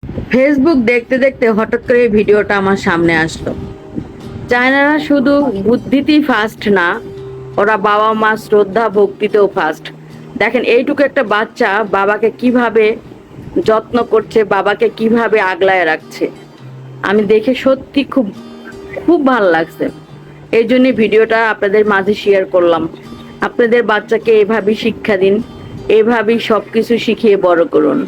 Facebook দেখতে দেখতে হঠাৎ করে এই ভিডিওটা আমার সামনে আসলো। চায়নারা শুধু বুদ্ধিতেই ফাস্ট না, ওরা বাবা মা শ্রদ্ধা ভক্তিতেও ফাস্ট। দেখেন এইটুকু একটা বাচ্চা বাবাকে কিভাবে যত্ন করছে, বাবাকে কিভাবে আগলায় রাখছে। আমি দেখে সত্যি খুব খুব ভালো লাগছে। এই জন্য ভিডিওটা আপনাদের মাঝে শেয়ার করলাম। আপনাদের বাচ্চাকে এভাবেই শিক্ষা দিন, এভাবেই সবকিছু শিখিয়ে বড় করুন।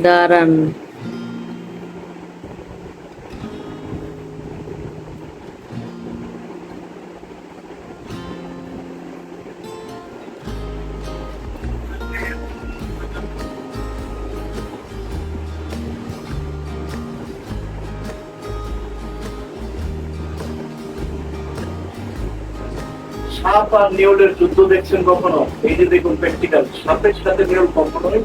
দাঁড়ান, সাপ আর নেউলের যুদ্ধ দেখছেন কখনো? এই যে দেখুন প্র্যাকটিক্যাল, সাপের সাথে নেউল কখনোই